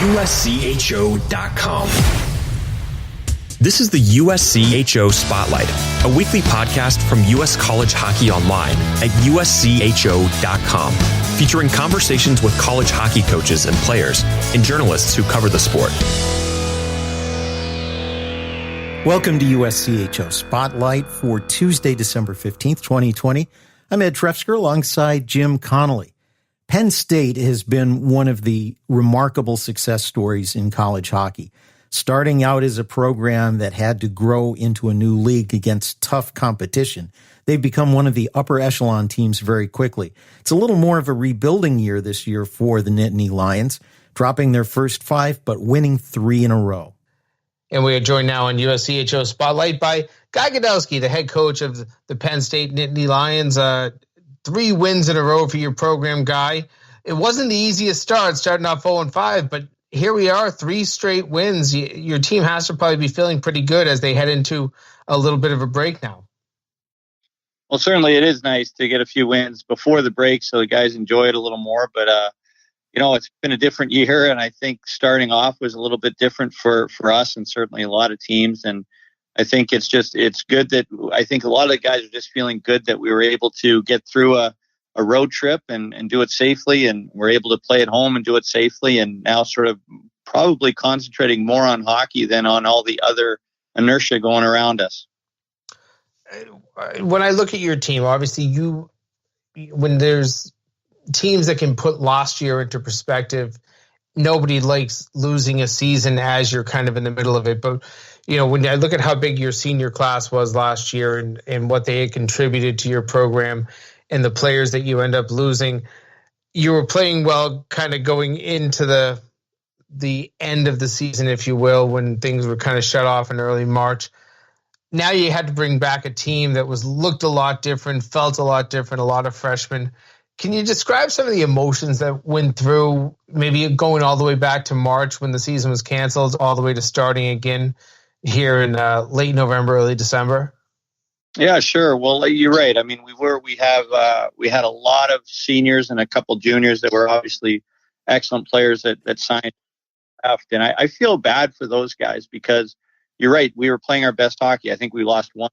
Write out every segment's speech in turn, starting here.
USCHO.com. This is the USCHO Spotlight, a weekly podcast from U.S. College Hockey Online at USCHO.com, featuring conversations with college hockey coaches and players and journalists who cover the sport. Welcome to USCHO Spotlight for Tuesday, December 15th, 2020. I'm Ed Trefzger alongside Jim Connelly. Penn State has been one of the remarkable success stories in college hockey. Starting out as a program that had to grow into a new league against tough competition, they've become one of the upper echelon teams very quickly. It's a little more of a rebuilding year this year for the Nittany Lions, dropping their first 5 but winning 3 in a row. And we are joined now on USCHO Spotlight by Guy Gadowsky, the head coach of the Penn State Nittany Lions. 3 wins in a row for your program, Guy. It wasn't the easiest start, starting off 0-5, but here we are, 3 straight wins. Your team has to probably be feeling pretty good as they head into a little bit of a break now. Well, certainly it is nice to get a few wins before the break so the guys enjoy it a little more. But, it's been a different year, and I think starting off was a little bit different for us and certainly a lot of teams. And I think it's good that I think a lot of the guys are just feeling good that we were able to get through a road trip and do it safely, and we're able to play at home and do it safely, and now sort of probably concentrating more on hockey than on all the other inertia going around us. When I look at your team, obviously when there's teams that can put last year into perspective, nobody likes losing a season as you're kind of in the middle of it. But, when I look at how big your senior class was last year and what they had contributed to your program and the players that you end up losing, you were playing well kind of going into the end of the season, if you will, when things were kind of shut off in early March. Now you had to bring back a team that looked a lot different, felt a lot different, a lot of freshmen. Can you describe some of the emotions that went through, maybe going all the way back to March when the season was canceled, all the way to starting again here in late November, early December? Yeah, sure. Well, you're right. I mean, we had a lot of seniors and a couple juniors that were obviously excellent players that signed left. And I feel bad for those guys because you're right. We were playing our best hockey. I think we lost 1-9,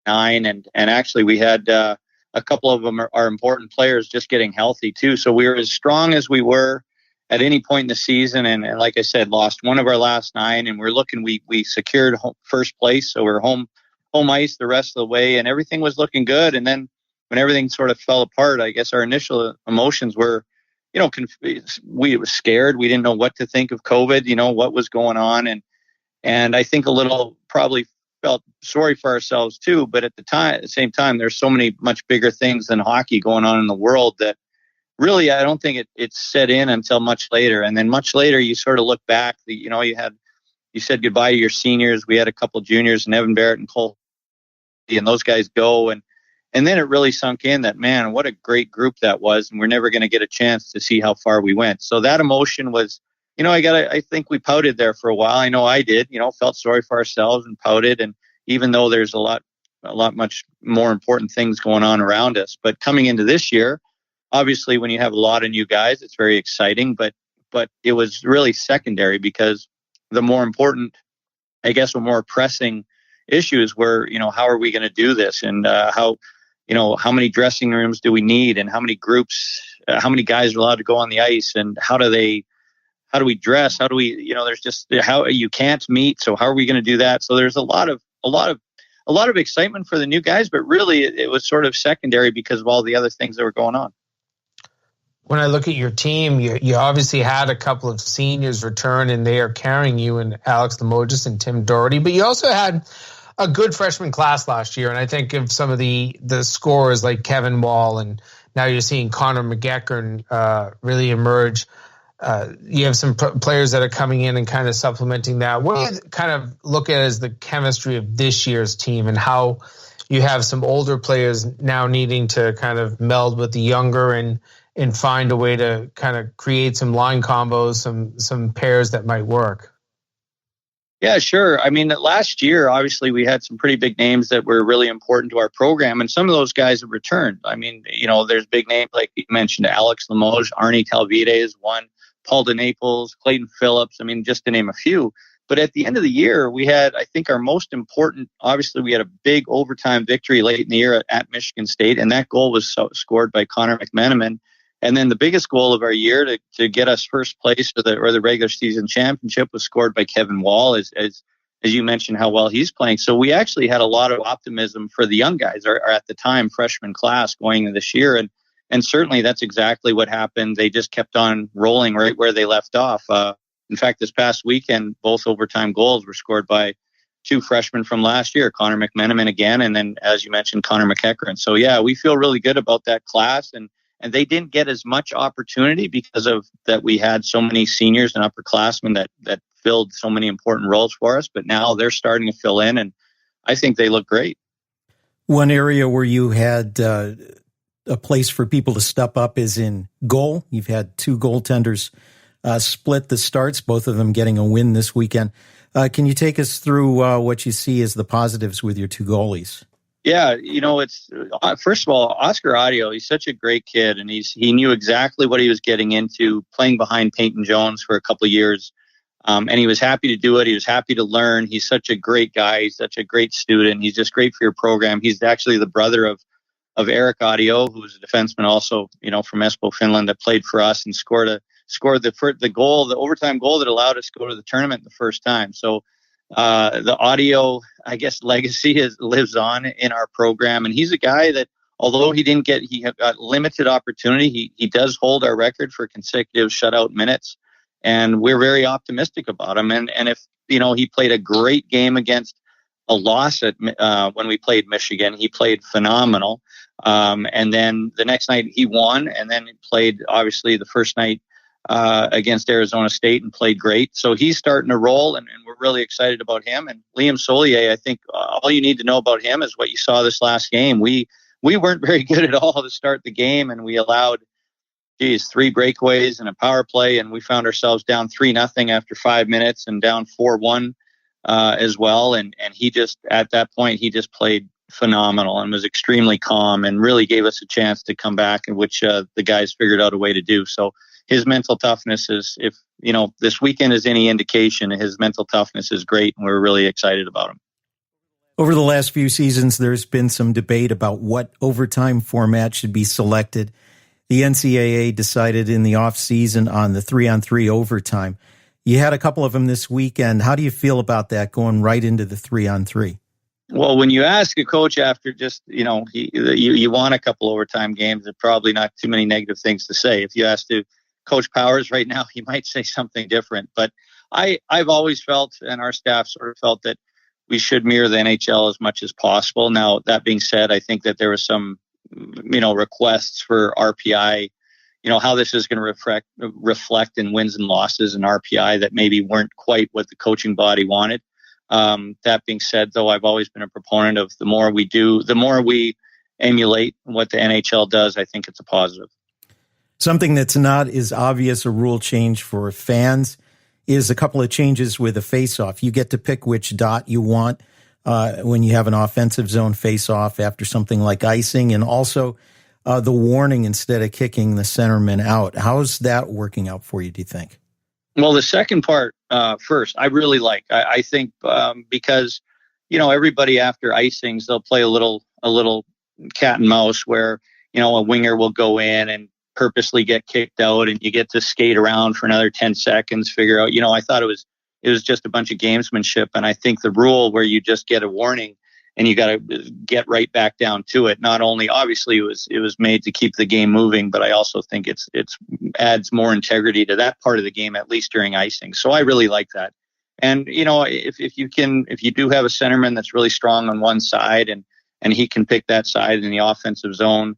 and actually we had a couple of them are important players just getting healthy too. So we were as strong as we were at any point in the season. And like I said, lost one of our last 9, and we secured first place. So we're home ice the rest of the way, and everything was looking good. And then when everything sort of fell apart, I guess our initial emotions were, we were scared. We didn't know what to think of COVID, what was going on. And I think a little probably felt sorry for ourselves too. But at the same time, there's so many much bigger things than hockey going on in the world that really, I don't think it set in until much later. And then much later, you sort of look back, you said goodbye to your seniors. We had a couple juniors, and Evan Barrett and Cole, and those guys go. And then it really sunk in that, man, what a great group that was. And we're never going to get a chance to see how far we went. So that emotion was, I think we pouted there for a while. I know I did, felt sorry for ourselves and pouted. And even though there's a lot much more important things going on around us, but coming into this year, obviously when you have a lot of new guys, it's very exciting, but it was really secondary because the more important, I guess, the more pressing issues were, how are we going to do this? And how many dressing rooms do we need? And how many groups, how many guys are allowed to go on the ice? And how do we dress? How do we, there's just how you can't meet. So how are we going to do that? So there's a lot of excitement for the new guys, but really it was sort of secondary because of all the other things that were going on. When I look at your team, you obviously had a couple of seniors return, and they are carrying you, and Alex Limoges and Tim Doherty. But you also had a good freshman class last year, and I think of some of the scorers like Kevin Wall, and now you're seeing Connor McGeckern really emerge. You have some players that are coming in and kind of supplementing that. What do you kind of look at as the chemistry of this year's team, and how you have some older players now needing to kind of meld with the younger and find a way to kind of create some line combos, some pairs that might work? Yeah, sure. I mean, last year, obviously, we had some pretty big names that were really important to our program, and some of those guys have returned. I mean, there's big names like you mentioned, Alex Limoges, Arnie Talvide is one, Paul DeNaples, Clayton Phillips. I mean, just to name a few. But at the end of the year, we had, I think, our most important, obviously, we had a big overtime victory late in the year at Michigan State, and that goal was scored by Connor McMenamin. And then the biggest goal of our year to get us first place or the regular season championship was scored by Kevin Wall, as you mentioned how well he's playing. So we actually had a lot of optimism for the young guys, or at the time freshman class going into this year, and certainly that's exactly what happened. They just kept on rolling right where they left off. In fact, this past weekend, both overtime goals were scored by two freshmen from last year, Connor McMenamin again, and then, as you mentioned, Connor McEachran. So, yeah, we feel really good about that class, and they didn't get as much opportunity because of that. We had so many seniors and upperclassmen that filled so many important roles for us, but now they're starting to fill in, and I think they look great. One area where you had a place for people to step up is in goal. You've had two goaltenders split the starts, both of them getting a win this weekend. Can you take us through what you see as the positives with your two goalies? Yeah, it's first of all, Oscar Audio, he's such a great kid, and he knew exactly what he was getting into, playing behind Peyton Jones for a couple of years. And he was happy to do it. He was happy to learn. He's such a great guy. He's such a great student. He's just great for your program. He's actually the brother of Eric Audio, who was a defenseman also, from Espoo, Finland, that played for us and scored the goal, the overtime goal that allowed us to go to the tournament the first time. So the Audio, I guess, legacy lives on in our program. And he's a guy that, although he got limited opportunity, he does hold our record for consecutive shutout minutes. And we're very optimistic about him. And if, he played a great game against a loss when we played Michigan, he played phenomenal. And then the next night he won, and then played, obviously, the first night against Arizona State and played great. So he's starting to roll, and we're really excited about him. And Liam Solier, I think all you need to know about him is what you saw this last game. We weren't very good at all to start the game, and we allowed, 3 breakaways and a power play, and we found ourselves down 3-0 after 5 minutes and down 4-1 as well. And he just, at that point, he just played phenomenal and was extremely calm and really gave us a chance to come back, in which the guys figured out a way to do. So his mental toughness is, if this weekend is any indication, his mental toughness is great, and we're really excited about him. Over the last few seasons, there's been some debate about what overtime format should be selected. The NCAA decided in the off-season on the 3-on-3 overtime. You had a couple of them this weekend. How do you feel about that, going right into the 3-on-3? Well, when you ask a coach after just, you won a couple overtime games, there's probably not too many negative things to say. If you ask to Coach Powers right now, he might say something different. But I've always felt, and our staff sort of felt, that we should mirror the NHL as much as possible. Now, that being said, I think that there was some, requests for RPI, how this is going to reflect in wins and losses and RPI that maybe weren't quite what the coaching body wanted. That being said, though, I've always been a proponent of the more we do, the more we emulate what the NHL does, I think it's a positive. Something that's not as obvious a rule change for fans is a couple of changes with a face-off. You get to pick which dot you want when you have an offensive zone face-off after something like icing, and also the warning instead of kicking the centerman out. How's that working out for you, do you think? Well, the second part first, I really like. I think because, everybody after icings, they'll play a little cat and mouse where, a winger will go in and purposely get kicked out, and you get to skate around for another 10 seconds, figure out, I thought it was just a bunch of gamesmanship. And I think the rule where you just get a warning and you got to get right back down to it, not only obviously it was made to keep the game moving, but I also think it's adds more integrity to that part of the game, at least during icing. So I really like that. And, if you do have a centerman that's really strong on one side and he can pick that side in the offensive zone,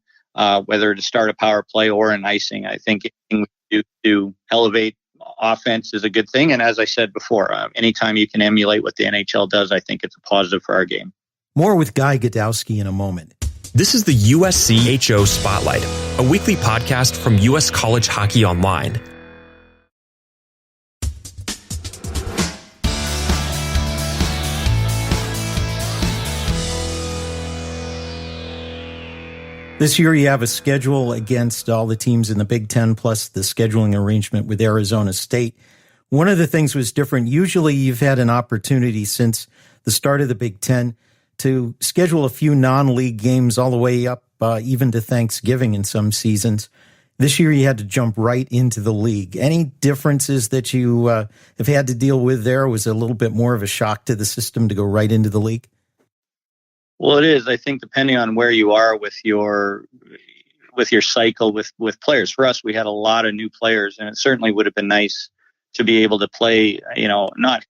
whether to start a power play or an icing, I think anything we do to elevate offense is a good thing. And as I said before, anytime you can emulate what the NHL does, I think it's a positive for our game. More with Guy Gadowsky in a moment. This is the USCHO Spotlight, a weekly podcast from US College Hockey Online. This year you have a schedule against all the teams in the Big Ten plus the scheduling arrangement with Arizona State. One of the things was different. Usually you've had an opportunity since the start of the Big Ten to schedule a few non-league games all the way up even to Thanksgiving in some seasons. This year you had to jump right into the league. Any differences that you have had to deal with there? Was it a little bit more of a shock to the system to go right into the league? Well, it is. I think depending on where you are with your cycle with players. For us, we had a lot of new players, and it certainly would have been nice to be able to play, not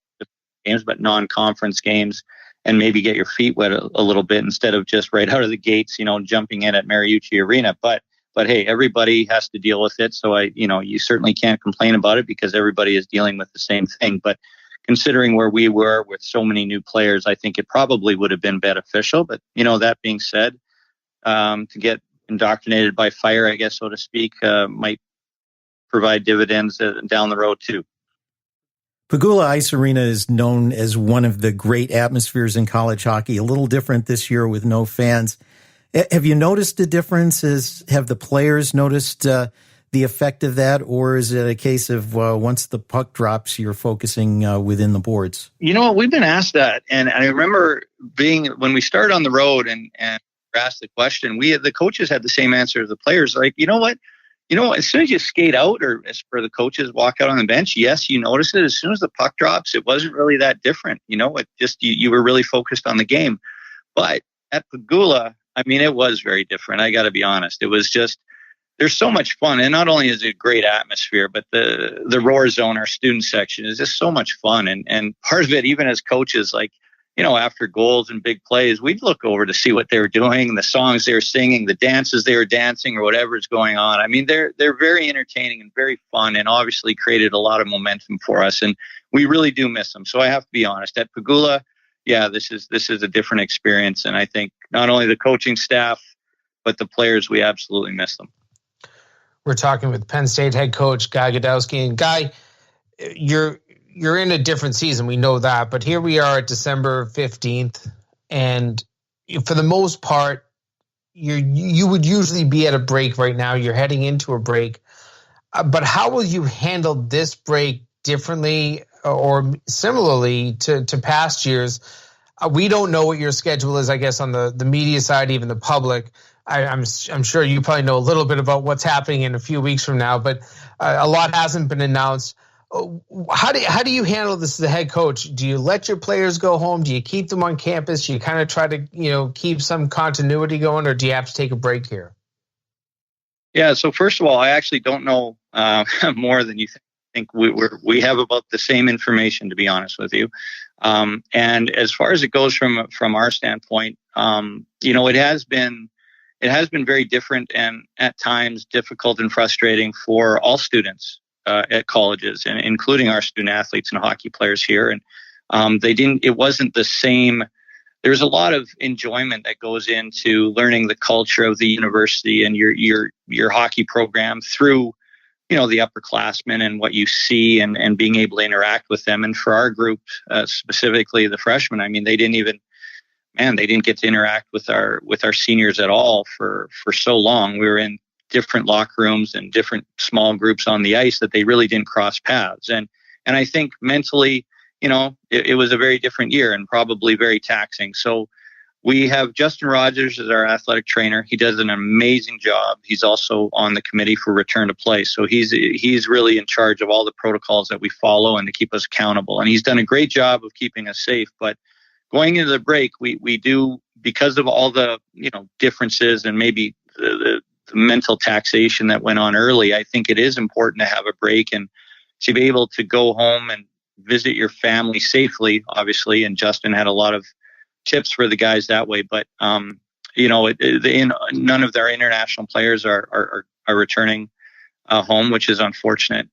games, but non-conference games, and maybe get your feet wet a little bit instead of just right out of the gates, jumping in at Mariucci Arena. But hey, everybody has to deal with it. So you certainly can't complain about it because everybody is dealing with the same thing. But considering where we were with so many new players, I think it probably would have been beneficial. But, that being said, to get indoctrinated by fire, I guess, so to speak, might provide dividends down the road too. Pegula Ice Arena is known as one of the great atmospheres in college hockey, a little different this year with no fans. Have you noticed a difference? Have the players noticed the effect of that, or is it a case of once the puck drops, you're focusing within the boards? We've been asked that, and I remember when we started on the road and asked the question, the coaches had the same answer as the players. Like, you know what? As soon as you skate out, or as per the coaches walk out on the bench, yes, you notice it. As soon as the puck drops, it wasn't really that different. It just you were really focused on the game. But at Pegula, it was very different. I got to be honest. It was just, there's so much fun. And not only is it a great atmosphere, but the roar zone, our student section, is just so much fun. And part of it, even as coaches, like, after goals and big plays, we'd look over to see what they were doing, the songs they were singing, the dances they were dancing, or whatever is going on. They're very entertaining and very fun, and obviously created a lot of momentum for us. And we really do miss them. So I have to be honest, at Pegula, yeah, this is a different experience. And I think not only the coaching staff, but the players, we absolutely miss them. We're talking with Penn State head coach Guy Gadowsky. And Guy, you're in a different season, we know that, but here we are at December 15th, and for the most part, you would usually be at a break right now. You're heading into a break, but how will you handle this break differently or similarly to past years? We don't know what your schedule is, I guess, on the media side, even the public. I'm sure you probably know a little bit about what's happening in a few weeks from now, but a lot hasn't been announced. How do you handle this as the head coach? Do you let your players go home? Do you keep them on campus? Do you kind of try to keep some continuity going, or do you have to take a break here? Yeah. So first of all, I actually don't know more than you think. We have about the same information, to be honest with you. And as far as it goes from our standpoint, it has been very different and at times difficult and frustrating for all students at colleges, and including our student athletes and hockey players here. And it wasn't the same. There's a lot of enjoyment that goes into learning the culture of the university and your hockey program through, the upperclassmen and what you see and being able to interact with them. And for our group, specifically the freshmen, they didn't get to interact with our seniors at all for so long. We were in different locker rooms and different small groups on the ice that they really didn't cross paths. And I think mentally, it was a very different year and probably very taxing. So we have Justin Rogers as our athletic trainer. He does an amazing job. He's also on the committee for return to play. So he's really in charge of all the protocols that we follow and to keep us accountable. And he's done a great job of keeping us safe. But going into the break, we do, because of all the, differences and maybe the mental taxation that went on early, I think it is important to have a break and to be able to go home and visit your family safely, obviously. And Justin had a lot of tips for the guys that way. But, none of their international players are returning home, which is unfortunate.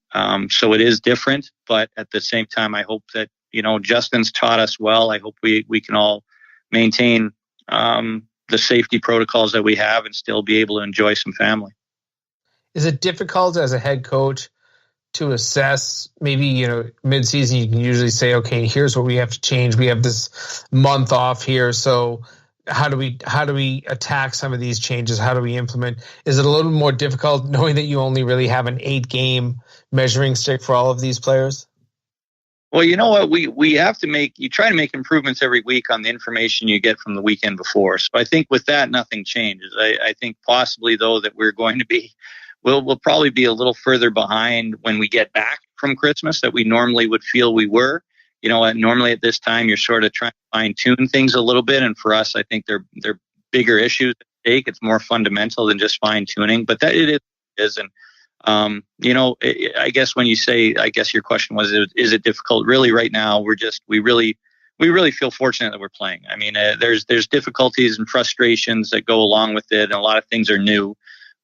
So it is different. But at the same time, I hope that, Justin's taught us well. I hope we can all maintain the safety protocols that we have and still be able to enjoy some family. Is it difficult as a head coach to assess? Maybe, mid-season you can usually say, okay, here's what we have to change. We have this month off here. So how do we attack some of these changes? How do we implement? Is it a little more difficult knowing that you only really have an 8-game measuring stick for all of these players? Well, you know what? We have to try to make improvements every week on the information you get from the weekend before. So I think with that, nothing changes. I think possibly, though, that we'll probably be a little further behind when we get back from Christmas that we normally would feel we were. You know, normally at this time, you're sort of trying to fine tune things a little bit. And for us, I think they're bigger issues at stake. It's more fundamental than just fine tuning, but that it is. And, you know, I guess when you say, I guess your question was, is it difficult? Really right now, we really feel fortunate that we're playing. I mean, there's difficulties and frustrations that go along with it. And a lot of things are new,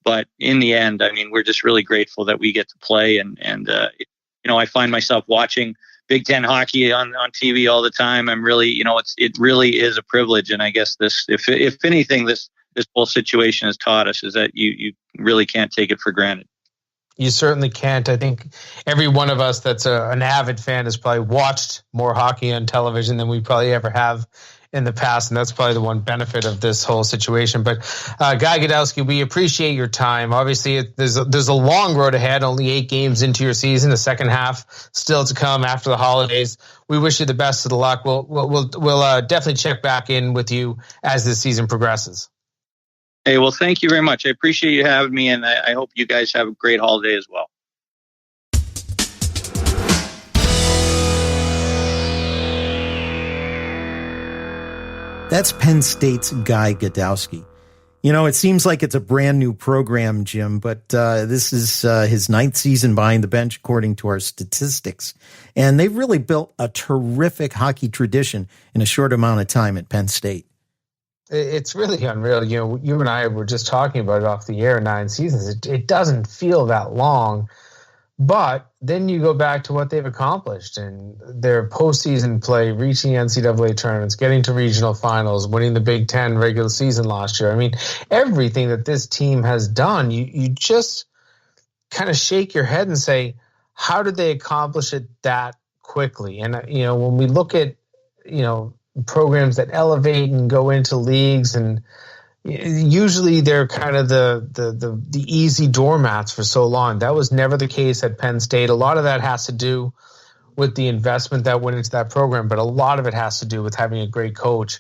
but in the end, I mean, we're just really grateful that we get to play. And you know, I find myself watching Big Ten hockey on TV all the time. I'm really, you know, it really is a privilege. And I guess if anything, this whole situation has taught us is that you really can't take it for granted. You certainly can't. I think every one of us that's an avid fan has probably watched more hockey on television than we probably ever have in the past, and that's probably the one benefit of this whole situation. But Guy Gadowsky, we appreciate your time. Obviously, there's a long road ahead, only 8 games into your season, the second half still to come after the holidays. We wish you the best of the luck. We'll definitely check back in with you as this season progresses. Hey, well, thank you very much. I appreciate you having me, and I hope you guys have a great holiday as well. That's Penn State's Guy Gadowsky. You know, it seems like it's a brand new program, Jim, but this is his 9th season behind the bench, according to our statistics. And they've really built a terrific hockey tradition in a short amount of time at Penn State. It's really unreal. You know, you and I were just talking about it off the air, 9 seasons. It doesn't feel that long. But then you go back to what they've accomplished and their postseason play, reaching NCAA tournaments, getting to regional finals, winning the Big Ten regular season last year. I mean, everything that this team has done, you just kind of shake your head and say, how did they accomplish it that quickly? And, you know, when we look at, you know, programs that elevate and go into leagues, and usually they're kind of the easy doormats for so long. That was never the case at Penn State. A lot of that has to do with the investment that went into that program, but a lot of it has to do with having a great coach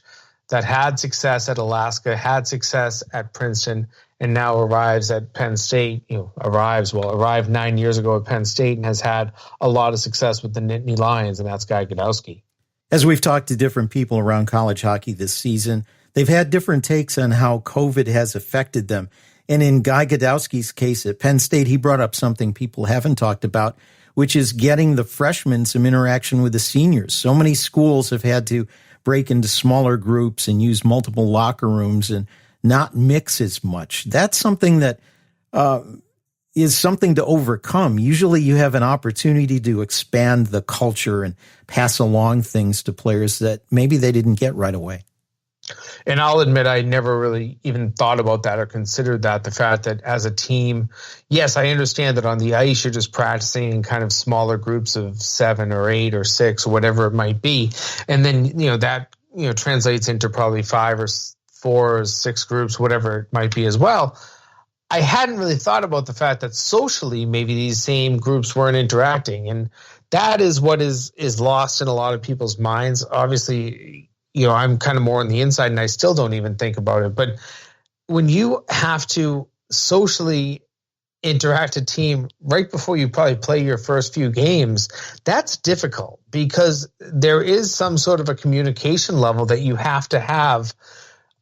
that had success at Alaska, had success at Princeton, and now arrives at Penn State. Arrived 9 years ago at Penn State and has had a lot of success with the Nittany Lions, and that's Guy Gadowsky. As we've talked to different people around college hockey this season, they've had different takes on how COVID has affected them. And in Guy Gadowsky's case at Penn State, he brought up something people haven't talked about, which is getting the freshmen some interaction with the seniors. So many schools have had to break into smaller groups and use multiple locker rooms and not mix as much. That's something that is something to overcome. Usually you have an opportunity to expand the culture and pass along things to players that maybe they didn't get right away. And I'll admit I never really even thought about that or considered that. The fact that as a team, yes, I understand that on the ice you're just practicing in kind of smaller groups of 7 or 8 or 6 or whatever it might be. And then, you know, that, you know, translates into probably 5 or 4 or 6 groups, whatever it might be as well. I hadn't really thought about the fact that socially maybe these same groups weren't interacting. And that is what is lost in a lot of people's minds. Obviously, you know, I'm kind of more on the inside and I still don't even think about it. But when you have to socially interact a team right before you probably play your first few games, that's difficult because there is some sort of a communication level that you have to have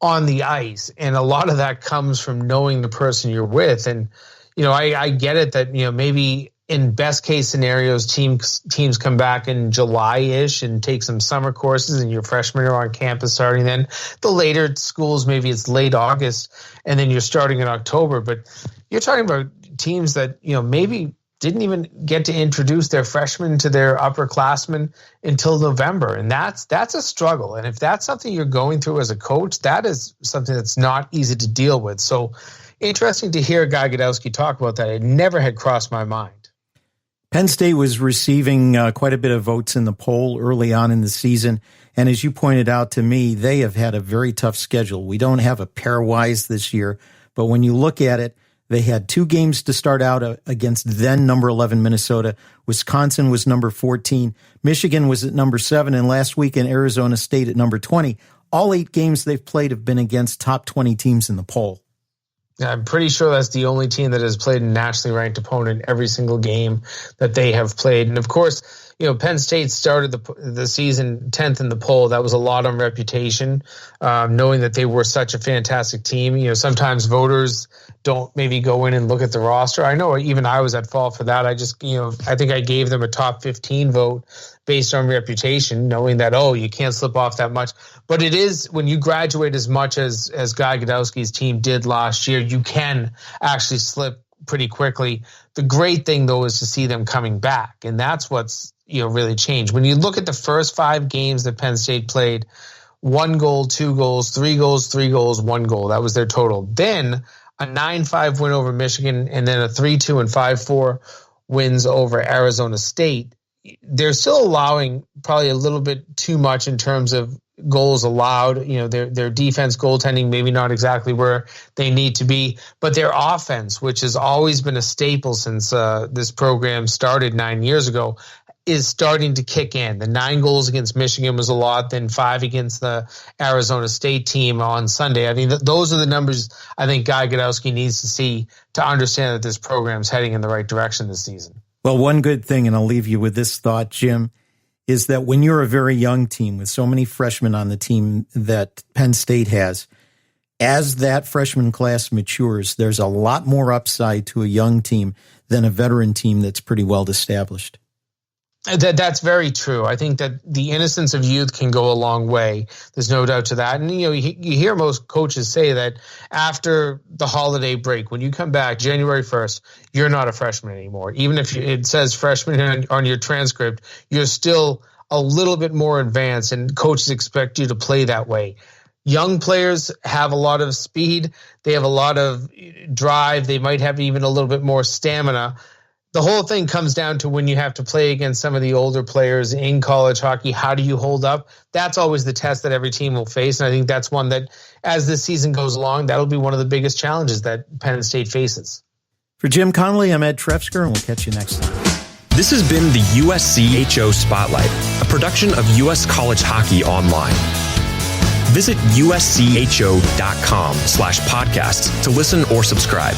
on the ice. And a lot of that comes from knowing the person you're with. And, you know, I get it that, you know, maybe in best case scenarios, teams come back in July-ish and take some summer courses and your freshmen are on campus starting then. The later schools, maybe it's late August and then you're starting in October. But you're talking about teams that, you know, maybe didn't even get to introduce their freshmen to their upperclassmen until November. And that's a struggle. And if that's something you're going through as a coach, that is something that's not easy to deal with. So interesting to hear Guy Gadowsky talk about that. It never had crossed my mind. Penn State was receiving quite a bit of votes in the poll early on in the season. And as you pointed out to me, they have had a very tough schedule. We don't have a pairwise this year, but when you look at it, they had 2 games to start out against then number 11 Minnesota. Wisconsin was number 14. Michigan was at number 7. And last weekend, Arizona State at number 20. All 8 games they've played have been against top 20 teams in the poll. I'm pretty sure that's the only team that has played a nationally ranked opponent every single game that they have played. And of course, Penn State started the season 10th in the poll. That was a lot on reputation, knowing that they were such a fantastic team. Sometimes voters don't maybe go in and look at the roster. I know even I was at fault for that. I just, I think I gave them a top 15 vote based on reputation, knowing that, you can't slip off that much. But it is, when you graduate as much as Guy Gadowsky's team did last year, you can actually slip pretty quickly. The great thing, though, is to see them coming back. And that's what's, really changed. When you look at the first 5 games that Penn State played, 1 goal, 2 goals, 3 goals, 3 goals, 1 goal. That was their total. Then a 9-5 win over Michigan, and then a 3-2 and 5-4 wins over Arizona State. They're still allowing probably a little bit too much in terms of goals allowed. Their defense, goaltending, maybe not exactly where they need to be, but their offense, which has always been a staple since this program started 9 years ago, is starting to kick in. The 9 goals against Michigan was a lot, then 5 against the Arizona State team on Sunday. I mean, those are the numbers I think Guy Gadowsky needs to see to understand that this program's heading in the right direction this season. Well, one good thing, and I'll leave you with this thought, Jim, is that when you're a very young team with so many freshmen on the team that Penn State has, as that freshman class matures, there's a lot more upside to a young team than a veteran team that's pretty well established. That's very true. I think that the innocence of youth can go a long way. There's no doubt to that. And, you hear most coaches say that after the holiday break, when you come back January 1st, you're not a freshman anymore. Even if it says freshman on your transcript, you're still a little bit more advanced, and coaches expect you to play that way. Young players have a lot of speed. They have a lot of drive. They might have even a little bit more stamina. The whole thing comes down to when you have to play against some of the older players in college hockey. How do you hold up? That's always the test that every team will face. And I think that's one that, as this season goes along, that'll be one of the biggest challenges that Penn State faces. For Jim Connelly, I'm Ed Trefzger, and we'll catch you next time. This has been the USCHO Spotlight, a production of US College Hockey Online. Visit uscho.com/podcasts to listen or subscribe.